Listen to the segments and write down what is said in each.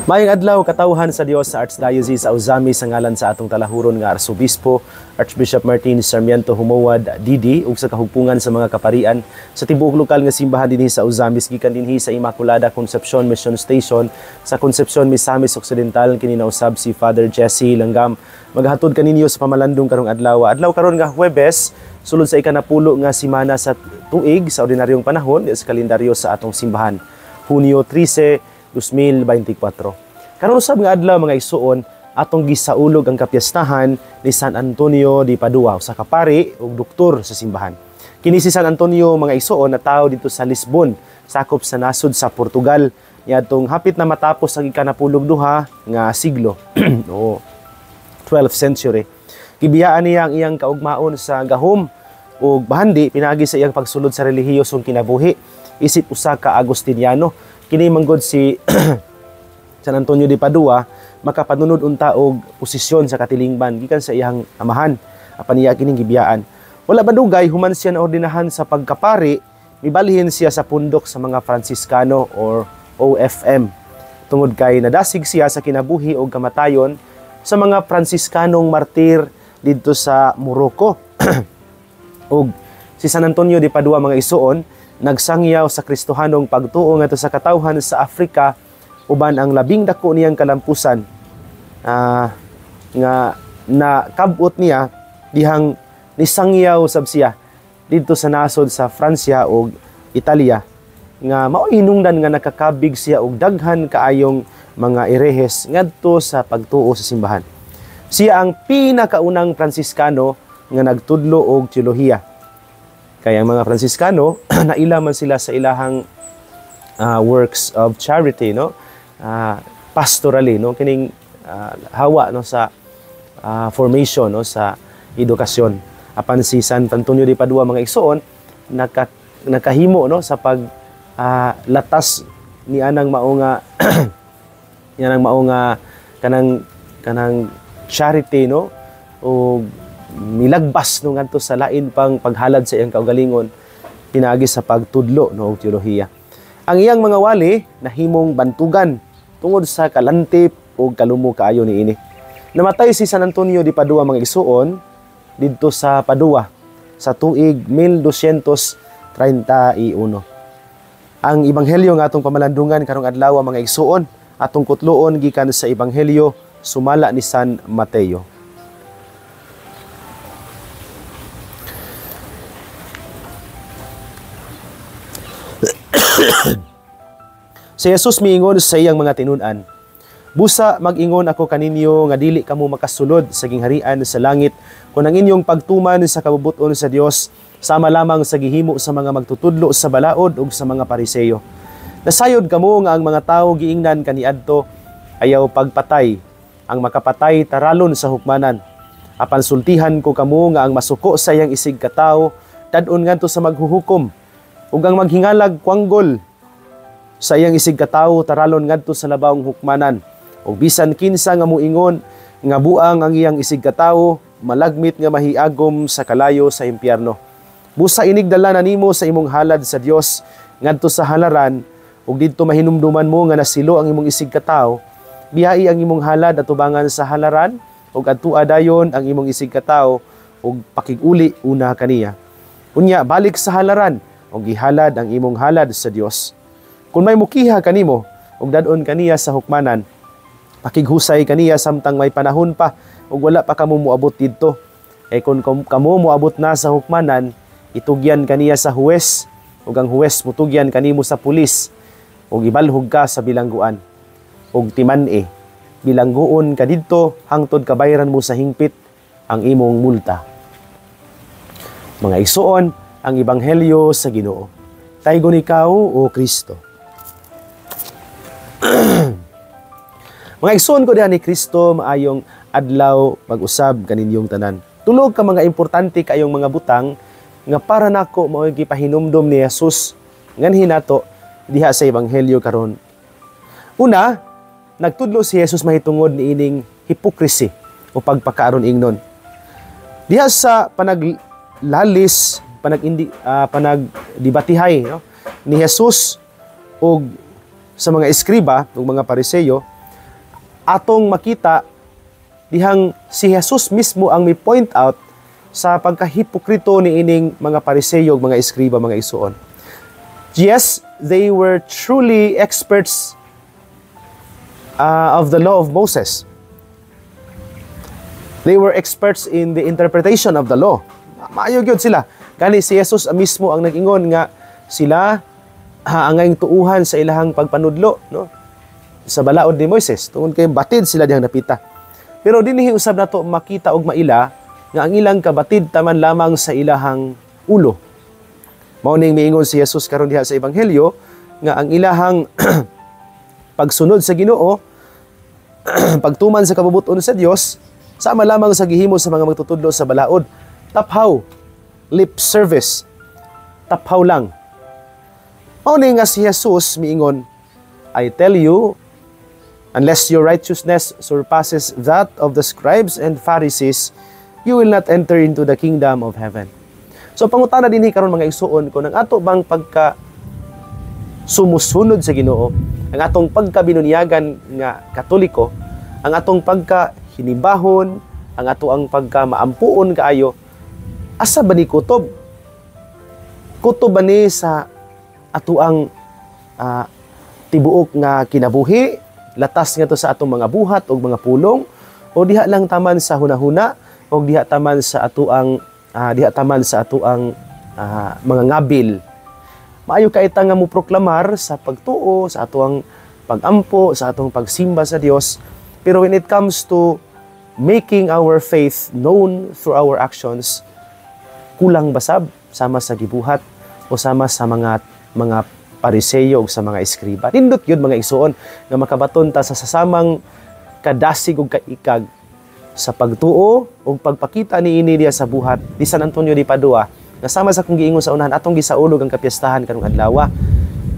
Maayong adlaw katawhan sa Dios sa Archdiocese sa Uzami sa ngalan sa atong talahuron nga Arsobispo Archbishop Martin Sarmiento Humawad Didi ug sa kahugpungan sa mga kaparian sa tibuok lokal nga simbahan dinhi sa Uzami gikan dinhi sa Immaculada Concepcion Mission Station sa Concepcion Misamis Occidental kini nausab si Father Jesse Langgam maghatod kaninyo sa pamalandong karong adlaw karon nga Huwebes sulod sa ikanapulo nga semana sa tuig sa ordinaryong panahon sa kalendaryo sa atong simbahan Hunyo 13 2024. Karon usab nga adlaw mga igsuon atong gisaulog ang kapiyastahan ni San Antonio de Padua sa kapari ug doktor sa simbahan. Kini si San Antonio mga igsuon natawo dito sa Lisbon, sakop sa nasod sa Portugal niadtong hapit na matapos ang ikanapulog duha nga siglo o 12th century. Gibiyaan niya ang iyang kaugmaon sa gahom ug bahandi pinagi sa iyang pagsulod sa relihiyosong kinabuhi isip usa ka Agustiniano. Kini manggod si San Antonio de Padua makapanunod unta og posisyon sa katilingban gikan sa iyang amahan apan iya kining gibiyaan. Wala badugay human siya na ordinahan sa pagkapari mibalhin siya sa pundok sa mga Franciscano or OFM. Tungod kay nadasig siya sa kinabuhi og kamatayon sa mga Franciscanong martir didto sa Morocco. Og si San Antonio de Padua mga isuon nagsangyaw sa Kristohanong pagtuo ngadto sa katawhan sa Afrika uban ang labing dako niyang kalampusan nga nakabot niya dihang nisangyaw sab siya didto sa nasod sa Fransya o Italia nga mao hinungdan nga nakakabig siya og daghan kaayong mga irehes ngadto sa pagtuo sa simbahan. Siya ang pinakaunang Franciscano nga nagtudlo og teolohiya. Kaya ang mga Franciscano, naila man sila sa ilahang works of charity, no? Pastorally, no? Kining hawa no sa formation no sa edukasyon. Apan si San Antonio de Padua mga igsoon nakahimo no sa pag latas ni anang mao nga kanang charity no o milagbas no ngadto sa lain pang paghalad sa iyang kaugalingon pinaagi sa pagtudlo no og teolohiya. Ang iyang mga wali nahimong bantugan tungod sa kalantip o kalumo kaayo niini. Namatay si San Antonio de Padua mga igsuon didto sa Padua sa tuig 1231. Ang ebanghelyo nga atong pamalandungan karong adlaw mga igsuon atong kutloon gikan sa ebanghelyo sumala ni San Mateo. Si Jesus miingon sa iyang mga tinun-an, "Busa mag-ingon ako kaninyo nga dili kamo makasulod sa gingharian sa langit kung ang inyong pagtuman sa kabubuton sa Dios sama lamang sa gihimo sa mga magtutudlo sa balaod ug sa mga Pariseyo. Nasayod kamo nga ang mga tawo giingnan kaniadto ayaw pagpatay, ang makapatay taralon sa hukmanan. Apan sultihan ko kamo nga ang masuko sa iyang isig katawo dad-on ngadto sa maghuhukom ug ang maghingalag kwanggol sa iyang isig katawo taralon ngadto sa labawng hukmanan ug bisan kinsa nga moingon nga buang ang iyang isig katawo malagmit nga mahiagom sa kalayo sa impyerno. Busa inigdala na nimo sa imong halad sa Dios ngadto sa halaran ug didto mahinumduman mo nga nasilo ang imong isig katawo biyai ang imong halad atubangan sa halaran ug adtua dayon ang imong isig katawo ug pakig-uli una kaniya. Unya balik sa halaran ug gihalad ang imong halad sa Dios. Kung may mukiha kanimo ug dad-on kaniya sa hukmanan, pakighusay kaniya samtang may panahon pa ug wala pa kamo moabot didto. Kung kamo moabot na sa hukmanan, itugyan kaniya sa huwes ug ang huwes mutugyan kanimo sa pulis ug ibalhog ka sa bilangguan. Ug timan-e, bilangguon ka didto hangtod kabayran mo sa hingpit ang imong multa." Mga igsuon, ang ebanghelyo sa Ginoo. Taygon ikaw o Kristo. Mga igsoon ko diha ni Kristo, maayong adlaw mag-usab kaninyong tanan. Tulog ka mga importante kayong mga butang nga para nako mao gipahinumdom ni Jesus nganhin nato diha sa ebanghelyo karon. Una, nagtudlo si Jesus mahitungod ni ining hypocrisy o pagpakaaron ingnon. Diha sa panaglalis, panagdibatihay no, ni Jesus o sa mga eskriba o mga Pariseyo, atong makita dihang si Jesus mismo ang may point out sa pagkahipokrito ni ining mga Pariseo, mga eskriba, mga isuon. Yes, they were truly experts of the law of Moses. They were experts in the interpretation of the law. Maayo gyud sila. Gani si Jesus mismo ang nag-ingon nga sila angay tuuhan sa ilahang pagpanudlo, no? Sa balaod ni Moises, tungod kay batid sila dihang napita. Pero dinhi usab nato makita og maila nga ang ilang kabatid taman lamang sa ilahang ulo. Mao ning miingon si Jesus karon diha sa ebanghelyo nga ang ilahang pagsunod sa Ginoo, pagtuman sa kabubuton sa Dios, sama lamang sa gihimo sa mga magtutudlo sa balaod. Taphaw, lip service. Taphaw lang. Mao ni nga si Jesus miingon, I tell you, unless your righteousness surpasses that of the scribes and Pharisees, you will not enter into the kingdom of heaven. So pangutana dinhi karon mga igsuon kung ang ato bang pagka sumusunod sa Ginoo, ang atong pagkabinunyagan nga Katoliko, ang atong pagka hinibahon, ang ato ang pagka maampuon kaayo, asa ba ni kutob? Kutob ba ni sa ato ang tibuok nga kinabuhi, latas nga to sa atong mga buhat o mga pulong, o diha lang taman sa hunahuna, o diha taman sa atuang mga ngabil. Maayo ka ita nga mo proklamar sa pagtuo, sa atuang pagampo, sa atong pagsimba sa Dios. Pero when it comes to making our faith known through our actions, kulang basab sama sa gibuhat o sama sa mga Pariseo o sa mga eskriba. Nindot yun mga isuon nga makabaton ta sa sasamang kadasig o kaikag sa pagtuo o pagpakita ni ini diya sa buhat di San Antonio de Padua nga sama sa kung giingon sa unahan atong gisaulog ang kapiyastahan karong adlaw.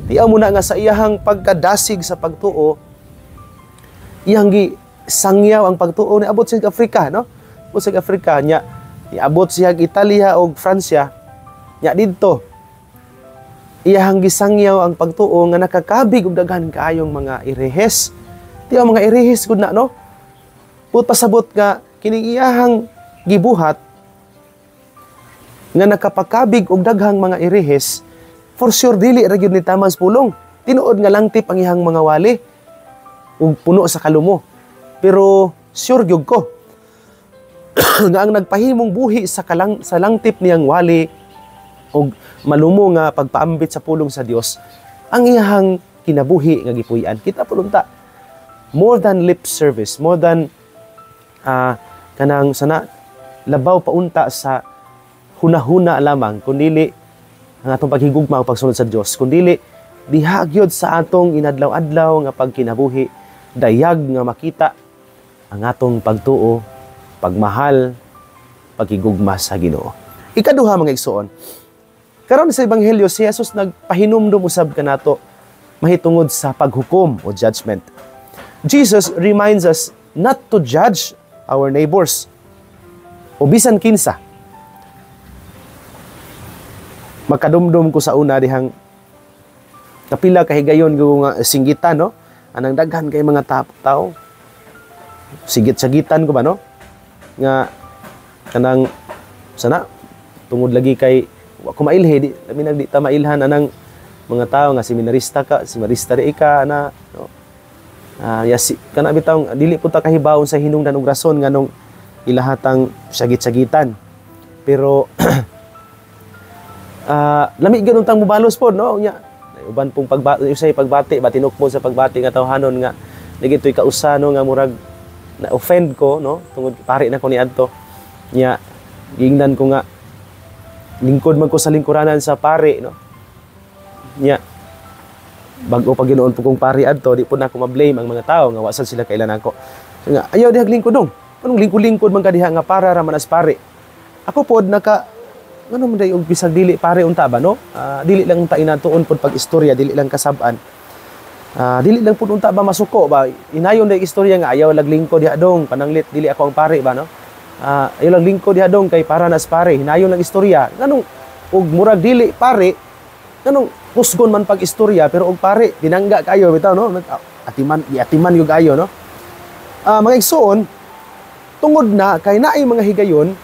Tiyaw mo na nga sa iyahang pagkadasig sa pagtuo, iyang sangyaw ang pagtuo ni abot sa Afrika, no? Abot sa Afrika nya, iabot siya Italia o Fransya, nya didto iyahang gisangyaw ang pagtuo nga nakakabig og daghan kaayong mga irehes. Tiyaw mga irehes gud na, no? Put pasabot nga kining iyahang gibuhat nga nakapakabig og daghang mga irehes, for sure dili ra gyud ni tamas pulong. Tinuod nga langtip ang iyang mga wali ug puno sa kalumo. Pero sure gyud ko nga ang nagpahimong buhi sa langtip niyang wali og malumo nga pagpaambit sa pulong sa Dios, ang iyahang kinabuhi nga gipuy-an. Kita pulunta, more than lip service, more than kanang sana labaw paunta sa hunahuna lamang, kundili ang atong paghigugma o pagsunod sa Dios, kundili diha gyud sa atong inadlaw-adlaw nga pagkinabuhi, dayag nga makita ang atong pagtuo, pagmahal, paghigugma sa Ginoo. Ikaduha mga igsuon, karon sa ebanghelyo si Jesus nagpahinumdum usab kanato mahitungod sa paghukom o judgment. Jesus reminds us not to judge our neighbors o bisan kinsa. Makadumdum ko sa una dihang kapila kahigayon ko nga singgitan, no? Anang daghan kay mga tao. Sigit-sagitan ko ba, no? Nga kanang sana tungod lagi kay wa ko mailhi, di kami nagdi ta mailhan anang mga tao nga seminarista ka, seminarista ri ka na, no? Yasi kana bitaw dili po ta kahibawon sa hinungdan og rason nganong ilahatang sagit-sagitan. Pero lami gyud untang mubalos pod, no? Nya uban pong pagbati ba tinukmo sa pagbati nga tawhanon nga nagitoy kausano nga murag na offend ko, no? Tungod pare na ko niadto. Nya gingnan ko nga lingkod man ko sa lingkuranan sa pare, no? Nya bag-o pa Ginoon po kong pare adto, di po na ako ma-blame ang mga tao nga wasan sila kailan ako. So nga ayaw dihag lingkod dong. Anong lingkod-lingkod man ka diha nga para ra man as pare. Ako pod naka ano man day og bisag dili pare unta ba, no? Dili lang unta inatuon pod pag istorya, dili lang kasab-an. Dili lang pod unta ba masuko ba. Inayon day istorya nga ayaw lag lingkod diha dong, pananglit dili ako ang pare ba, no? Ayaw lang lingkod diha dong kay para nas pare, hinayon lang istorya. Nganong og murag dili pare, nganong husgon man pag istorya pero og pare dinangga kayo bitaw, no? Atiman yung ayo, no? mga igsoon, tungod na kay naay mga higayon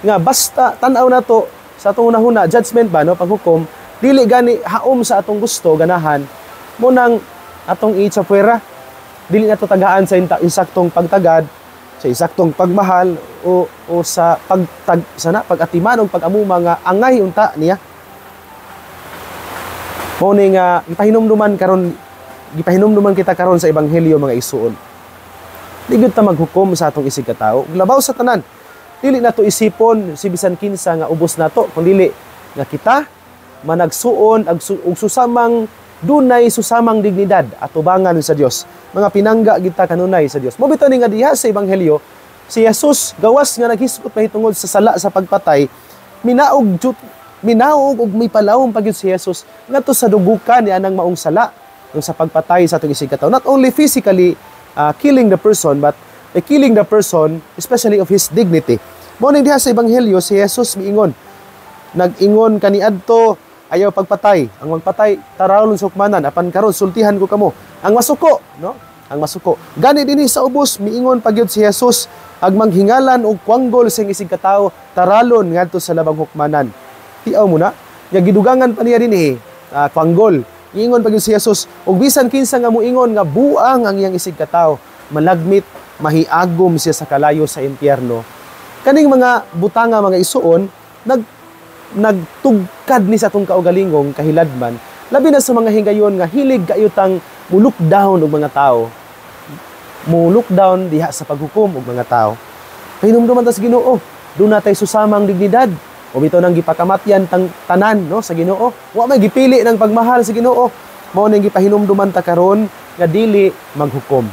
nga basta tan-aw nato sa atong hunahuna judgment ba no paghukom dili gani haom sa atong gusto ganahan mo nang atong iitsapwera dili nato tagaan sa insaktong pagtagad sa insaktong pagmahal o sa pag-atiman o pag-amuma nga angay unta niya mo ni nga gipahinumduman kita karon sa ebanghelyo mga igsoon. Di gyud ta maghukom sa atong isig ka tawo. Labaw sa tanan. Dili nato isipon si bisan kinsa nga ubos nato, kun dili nga kita managsuon og susamang dunay susamang dignidad at tubangan sa Dios. Mga pinangga kita kanunay sa Dios. Mo bitaw ni nga diha sa ebanghelyo si Jesus gawas nga naghisgot mahitungod sa sala sa pagpatay, minaog ug may palawom pagyud si Jesus ngadto sa dugukan ni anang maong sala yung sa pagpatay sa atong isig ka tawo. Not only physically killing the person, but killing the person, especially of his dignity. Muna diha sa ebanghelyo, si Jesus miingon. Nag-ingon kaniadto, ayaw pagpatay. Ang magpatay, tarawon sa hukmanan. Apan karon sultihan ko kamo. Ang masuko, no? Ang masuko. Gani dinhi sa ubos, miingon pagyud si Jesus, ag manghingalan og kwanggol sa isig ka tawo, taralon ngadto sa labang hukmanan. Tiaw mo na, nga gidugangan pa niya dinhi, kwanggol. Ingon pagyud si Jesus, ug bisan kinsa nga moingon nga buang ang iyang isig ka tawo, malagmit, mahiagom siya sa kalayo sa impyerno. Kaning mga butanga mga isuon, nagtugkad ni sa atong kaugalingong kahiladman, labi na sa mga higayon nga hilig kayutang muluk down og mga tawo. Muluk down diha sa paghukom og mga tawo. Hinumduman ta sa Ginoo, do natay susamang dignidad. O bitaw nang gipakamatyan tang tanan no sa Ginoo. Wa may gipili ng pagmahal sa Ginoo. Mao nang gipahinumduman ta karon nga dili maghukom.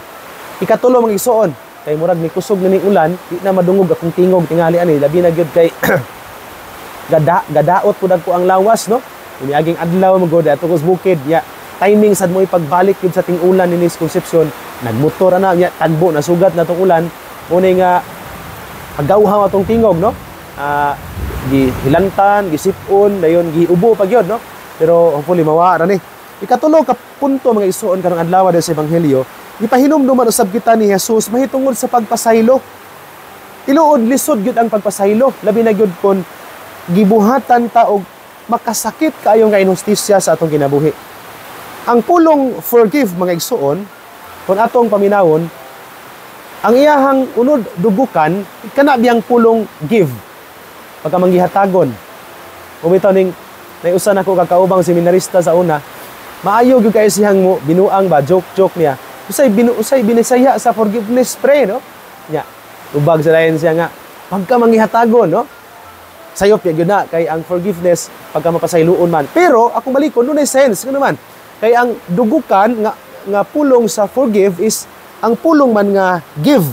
Ikatulo mga igsoon, kay murag ni kusog na ning ulan, di na madungog akong tingog tingali ani, labi na gyud kay gadaot pud ako ang lawas no. Iniaging adlaw magod ato kus bukid ya. Timing sad mo ipagbalik gyud sa ting-ulan ni Concepcion, nagmotor ana nya tanbo na sugat na tong ulan. Mo nga pagawhaw atong tingog no. Gihilantan, gisipon, dayon giubo pa gyud no. Pero hopefully mawara ni. Ikatulo ka punto mga igsoon karong adlaw sa ebanghelyo, gipahinumduman usab kita ni Jesus mahitungod sa pagpasaylo. Tiluod lisod gyud ang pagpasaylo, labi na gyud kon gibuhatan ta og makasakit kaayo nga inhustisya sa atong kinabuhi. Ang pulong forgive mga igsoon, kung atong paminawon, ang iyahang unod dugukan kana biyang pulong give. Pagka manggihatagon. Umitaw ning naiusan ako kakaubang seminarista sa una, maayo gyud kay siyang mo binuang ba joke niya. Usay binisaya sa forgiveness pre no. Nya, ubag sa lain siya nga pagka manggihatagon no. Sayop ya gyud na kay ang forgiveness pagka mapasayloon man. Pero akong balikon dunay sense kuno man. Kay ang dugukan nga pulong sa forgive is ang pulong man nga give.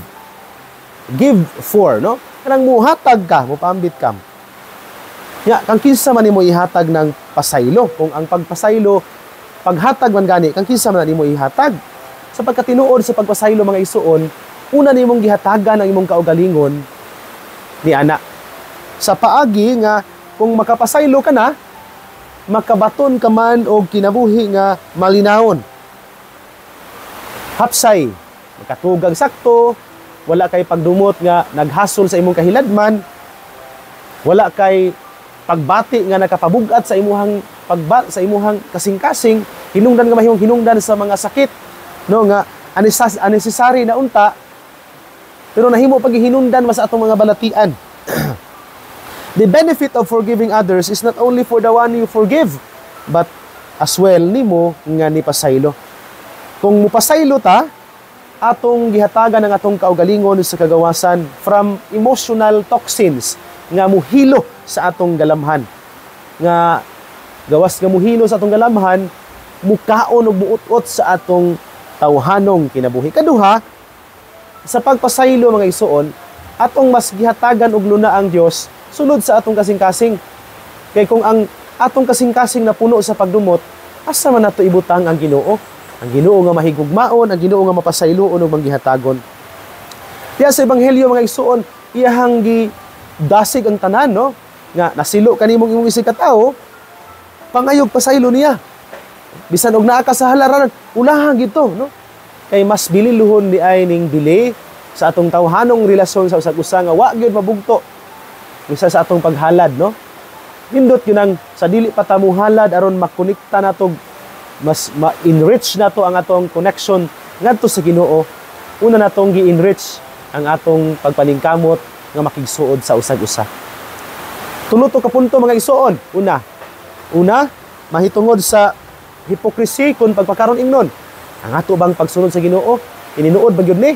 Give for no. Kanang muhatag ka, mupambit kam. Ya, kang kinsa man nimo ihatag ng pasaylo. Kung ang pagpasaylo, paghatag man gani, kang kinsa man nimo ihatag. Sa pagkatinuod sa pagpasaylo mga isuon, una nimong gihatagan ang imong kaugalingon ni ana. Sa paagi nga kung makapasaylo ka na, makabaton ka man og kinabuhi nga malinawon. Hapsay, makatugang sakto, wala kay pagdumot nga naghasol sa imong kahiladman, wala kay pagbati nga nakapabugat sa imuhang sa imuhang kasing-kasing, hinungdan nga mahimong hinungdan sa mga sakit no nga unnecessary na unta, pero nahimo pag hinungdan mas atong mga balatian. The benefit of forgiving others is not only for the one you forgive, but as well nimo nga ni pasaylo. Kung mupasaylo ta, atong gihatagan ng atong kaugalingon sa kagawasan from emotional toxins nga muhilo sa atong galamhan. Nga gawas nga muhilo sa atong galamhan, mukaon og muut-ot sa atong tawhanong kinabuhi. Kaduha, sa pagpasaylo mga igsoon, atong mas gihatagan og luna ang Dios sulod sa atong kasing-kasing. Kay kung ang atong kasing-kasing na puno sa pagdumot, asa man nato ibutang ang Ginoo? Ang Ginoo nga mahigugmaon, ang Ginoo nga mapasayloon ug manggihatagon. Diya sa ebanghelyo mga igsoon, iyahang gidasig ang tanan no, nga nasilo kanimong imong isig ka tawo, pangayog pasaylo niya. Bisan og naa ka sa halaran, ulahan gito no. Kay mas bililuhon di ay ning dili sa atong tawhanong relasyon sa usag-usa nga wa gyud mabugto bisa sa atong paghalad, no? Nindot yun ang sa dili pa ta muhalad aron makonekta nato, mas ma-enrich nato ang atong connection ngadto sa Ginoo. Una natong gi-enrich ang atong pagpaningkamot nga makigsuod sa usag-usa. Tulo to ka punto mga igsoon. Una, mahitungod sa hypocrisy kung pagpakaron ingnon. Ang ato bang pagsunod sa Ginoo ininuod ba gyud ni?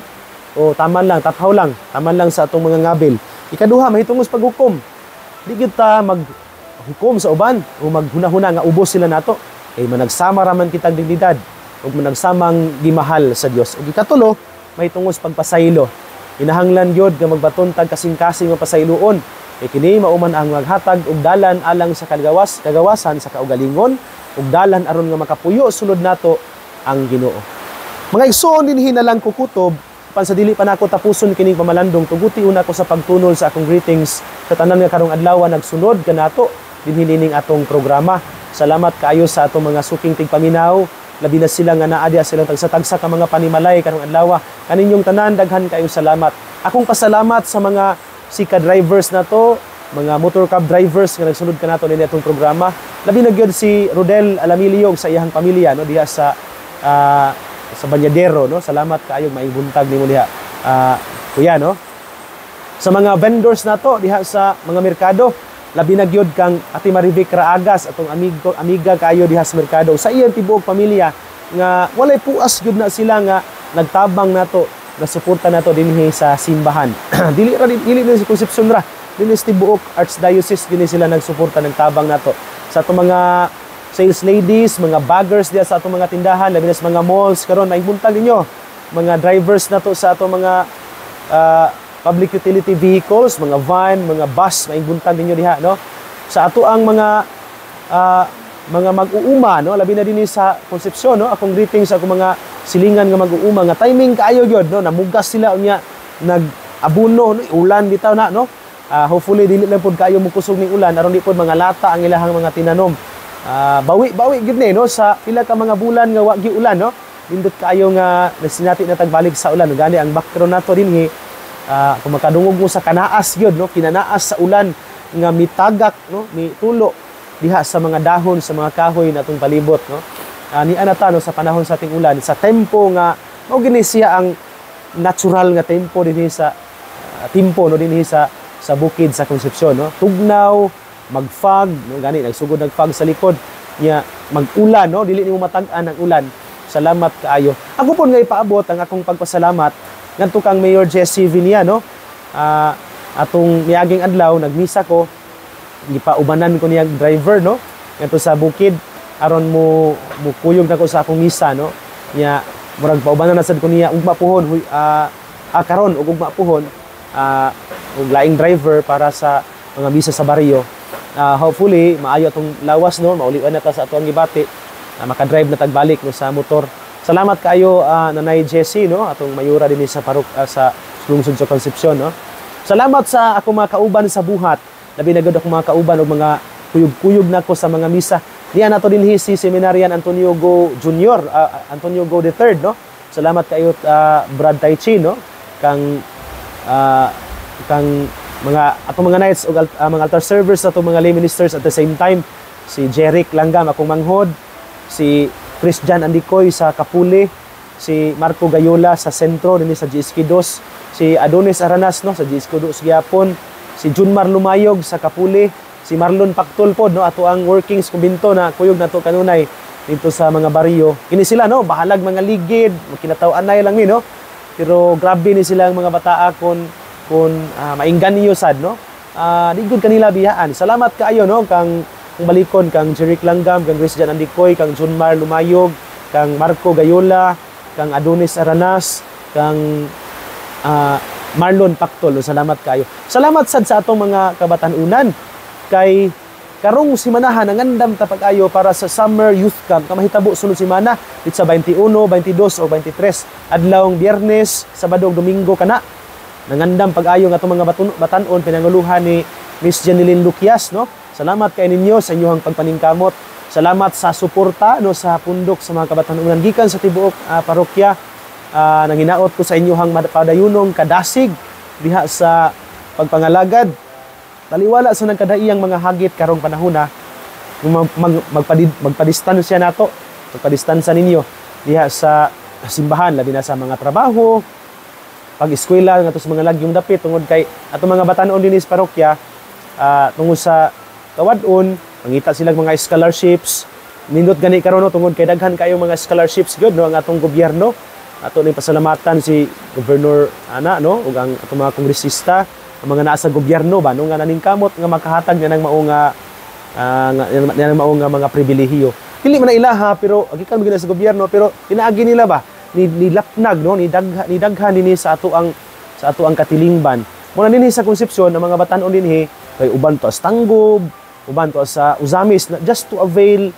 O taman lang, taphaw lang, taman lang sa atong mga ngabil. Ikaduha, mahitungod sa paghukom. Di gyud ta maghukom sa uban o maghuna-huna nga ubos sila nato. Kay managsama raman kitang dignidad ug managsamang gimahal sa Dios. Ug ikatulo, mahitungod sa pagpasaylo. Inahanglan gyud nga magbaton tag kasing-kasing nga pasayloon. Kay kini mauman ang maghatag og dalan alang sa kagawasan sa kaugalingon ug dalan aron nga makapuyo sulod nato ang Ginoo. Mga igsoon dinhi na lang kukutob pan sa dili pa nako tapuson kining pamalandong, tuguti una ko sa pagtunol sa akong greetings sa tanan nga karong adlaw nagsunod kanato dinhi nining atong programa. Salamat kaayo sa atong mga suking tigpaminaw, labi na sila nga naa diha silang tagsa-tagsa ka mga panimalay karong adlaw. Kaninyong tanan daghan kaayo salamat. Akong pasalamat sa mga sika drivers nato, mga motor cab drivers nga nagsunod kanato dinhi atong programa. Labi na gyud si Rodel Alamilio sa iyang pamilya, no, diha sa Banyadero, no. Salamat kaayo, maayong buntag nimo diha, kuya, no. Sa mga vendors nato diha sa mga merkado, labi na gyud kang Ate Marivic Raagas, atong amiga kaayo diha sa merkado. Sa iyang tibuok pamilya nga walay puas gyud na sila nga nagtabang nato, nga suporta nato dinhi sa simbahan. dili sa Concepcion ra, dinhi sa tibuok Archdiocese dinhi sila nagsuporta, nagtabang nato. Sa atong mga sales ladies, mga baggers diya sa atong mga tindahan, labi na sa mga malls karon, may buntag ninyo. Mga drivers nato sa atong mga public utility vehicles, mga van, mga bus, may buntag ninyo diha, no. Sa ato ang mga mag-uuma, no, labi na dinhi sa Concepcion, no. Akong greetings sa akong mga silingan nga mag-uuma nga timing kaayo gyud, no, namugas sila unya nag-abuno, no, ulan bitaw na, no. Hopefully dili lang pud kaayo mukusog ning ulan aron di pud mga lata ang ilahang mga tinanom. Bawi gyud ni, no, sa pila ka mga bulan nga wa gyud ulan, no. Nindot kaayo nga nasinati na tagbalik sa ulan, gani ang background nato dinhi. Kung makadungog mo sa kanaas gyud, no, kinanaas sa ulan nga mitagak, no, mitulo diha sa mga dahon sa mga kahoy natong palibot, no. Ni anata, no, sa panahon sa ating ulan, sa tempo nga mao gini siya ang natural nga tempo dinhi sa timpo, no, dinhi sa bukid sa Concepcion, no. Tugnaw, magfag, no, gani nagsugod nagfag sa likod nya, mag-ulan, no, dili nimo matag-an ang ulan. Salamat kaayo. Ako pud nga ipaabot ang akong pagpasalamat ngadto kang Mayor Jesse Vinia, no. Atong miaging adlaw nagmisa ko, gipaubanan ko niya driver, no, ngadto sa bukid aron mo kuyog nako sa akong misa, no. Nya murag paubanan na sad ko niya ug mapuhon karon ug mapuhon ug laing driver para sa mga misa sa baryo. Hopefully maayo atong lawas, no, mauliwan na ta sa atong gibati, makadrive na tagbalik, no, sa motor. Salamat kayo, Nanay Jessie, no, atong mayura din sa sa lungsod sa Concepcion, no. Salamat sa ako mga kauban sa buhat. Labi na gud ako mga kauban og mga kuyog-kuyog nako sa mga misa. Diyan nato dinhi si Seminarian Antonio Go Jr., Antonio Go III, no. Salamat kayo, Brad Taichi, no, kang mga atong mga knights o mga altar servers, atong mga lay ministers at the same time, si Jeric Langgam akong manghod, si Christian Andikoy sa Kapuli, si Marco Gayola sa sentro dinhi sa GSK 2, si Adonis Aranas, no, sa GSK 2 gyapon, si Junmar Lumayog sa Kapuli, si Marlon Pactol pod, no, ato ang workings kumbinto na kuyog nato kanunay dito sa mga baryo. Kini sila, no, bahalag mga ligid, kinataw-anay lang ni, no, pero grabe ni sila ang mga bataa kun mainggan niyo sad, no. Di gud kanila biyaan. Salamat kaayo, no, kang balikon kang Jeric Langgam, kang Christian Andikoy, kang Junmar Lumayog, kang Marco Gayola, kang Adonis Aranas, kang Marlon Pactol. Salamat kayo. Salamat sad sa atong mga kabatan-unan kay karong simanahan nangandam ta pag-ayo para sa Summer Youth Camp nga mahitabo sunod semana sa 21, 22 o 23 adlawng Biyernes, Sabado ug Domingo kana. Nangandam pag-ayo nga itong mga batan-on pinanguluhan ni Miss Janilyn Luquias, no. Salamat kay ninyo sa inyong pagpaningkamot. Salamat sa suporta, no, sa pundok sa mga kabatan-unan gikan sa tibuok parokya. nanginaot ko sa inyohang padayunong kadasig diha sa pagpangalagad. Taliwala sa nagkadaiyang mga hagit karong panahon na magpadistansya nato, magpadistansya ninyo diha sa simbahan, labi na sa mga trabaho, pag-eskwela nga to sa mga lagyong dapit tungod kay ato mga batanon dinhi sa parokya, tungod sa kawadon mangita silang mga scholarships. Nindot gani karon no, tungod kay daghan kayo mga scholarships gyud no ang atong gobyerno. Ato ni pasalamatan si Governor no ug ang atong mga kongresista, ang mga naa sa gobyerno ba no nga naningkamot nga makahatag nga ng mao nga mga pribilehiyo. Dili man na ilaha pero agikan gina sa gobyerno pero inaagi nila ba nilapnag no ni daghan dinhi sa ato ang katilingban. Muna dinhi sa konsepsyon ng mga batan-on dinhi kay uban to as Tanggob, uban to sa Uzamis just to avail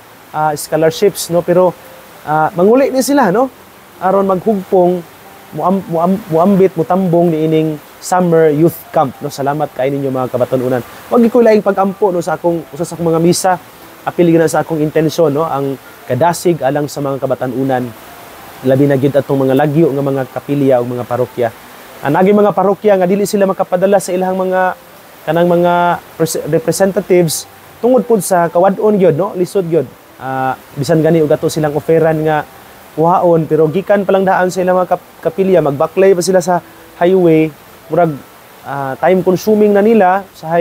scholarships no pero manguli ni sila no aron maghugpong muambit mutambong niining summer youth camp no. Salamat kay ninyo mga kabatan-unan. Wag ko laing pagampo no sa akong usa sa akong mga misa. Apil na sa akong intensyon no ang kadasig alang sa mga kabatan-unan. Labi na gyud atong mga lagyo nga mga kapilya o mga parokya. Anagi mga parokya nga dili sila makapadala sa ilahang mga kanang mga representatives tungod pud sa kawadon gyud no, lisod gyud. Bisan gani og ato silang oferan nga kuhaon pero gikan pa lang daan sa ilang mga kapilya, magbaklay pa sila sa highway, murag time consuming na nila sa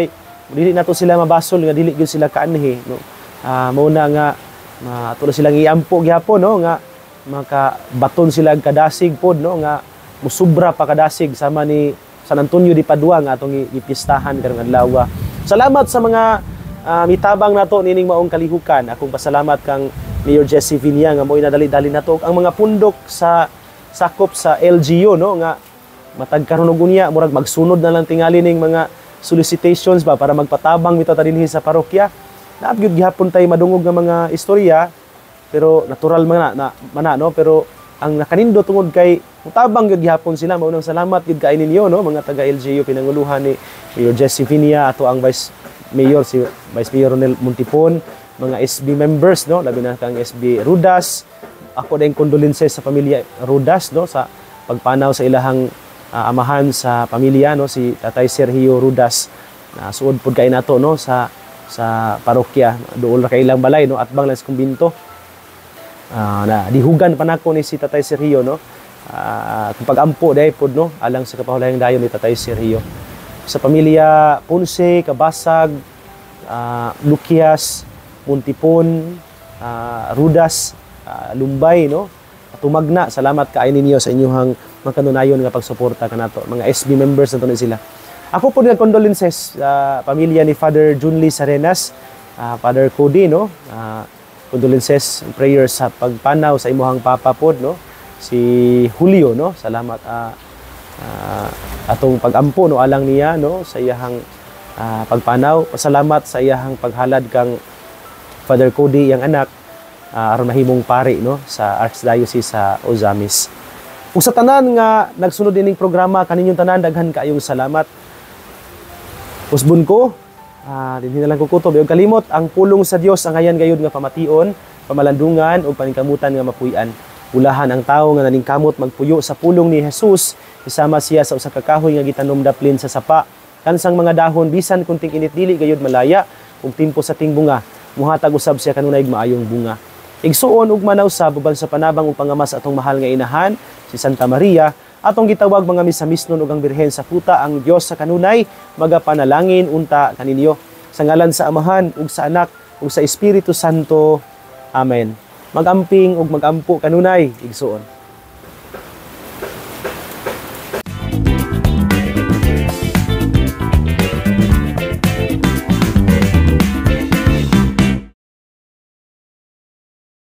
dili nato sila mabasol nga dili gyud sila kaanhi no. Mao na nga ato na silang iampo gihapon no nga makabaton sila kadasig pod no nga musubra pa kadasig sama ni San Antonio de Padua nga atong ipistahan karong adlaw. Salamat sa mga mitabang nato nining maong kalihukan. Akong pasalamat kang Mayor Jesse Vinia nga mo'y nadali-dali nato ang mga pundok sa sakop sa LGU no nga matag karon og unya murag magsunod na lang tingali ning mga solicitations ba para magpatabang bitaw ta dinhi sa parokya. Naabgyud gihapon tay madungog nga mga istorya pero natural man na no pero ang nakanindot tungod kay mutabang gyud gihapon sila. Maunang salamat gyud kay ninyo no mga taga LGU pinanguluhan ni Mayor Jesse Vinia ato ang Vice Mayor Ronel Montipon, mga SB members no labi na kang SB Rudas. Ako din condolences sa pamilya Rudas no sa pagpanaw sa ilahang amahan sa pamilya no si Tatay Sergio Rudas. Suod pud kay nato no sa parokya duol ra kay ilang balay no atbang lang sa kumbinto. Na dihugan pa nako ni si Tatay Sergio no. Kung pag-ampo day pod no alang sa kapahulayang dayon ni Tatay Sergio. Sa pamilya Ponce, Kabasag, Luquias, Montipon, Rudas, Lumbay no. Tumagna, salamat kaayo ninyo sa inyong makanunayon nga pagsuporta kanato. Mga SB members nato ni sila. Ako po nag-condolences sa pamilya ni Father Junly Sarenas, Father Cody no. Condolences, prayers sa pagpanaw sa imuhang papa pod no. Si Julio no. Salamat atong pag-ampo no alang niya no sa iyahang pagpanaw. Pasalamat sa iyahang paghalad kang Father Cody yang anak aron mahimong pari no sa Archdiocese sa Ozamis. Ug sa tanan nga nagsunod ining programa kaninyong tanan daghan kaayong salamat. Usbon ko dinhi na lang kukutob ug kalimot ang pulong sa Dios ang ayan gayud nga pamation, pamalandungan ug paningkamutan nga mapuy-an. Ulahan ang tawo nga naningkamot magpuyo sa pulong ni Jesus, isama siya sa usa ka kahoy nga gitanom daplin sa sapa. Kansang mga dahon bisan kunting init dili gayud malaya ug timpo sa ting bunga, muhatag usab siya kanunay maayong bunga. Igsuon ug manaw sa buban sa panabang ug pangamas atong mahal nga inahan si Santa Maria. Atong gitawag mga misamisnon ug ang Birhen sa Puta ang Dios sa kanunay magapanalangin unta kaninyo sa ngalan sa Amahan ug sa Anak ug sa Espiritu Santo. Amen. Magamping ug magampo kanunay igsuon.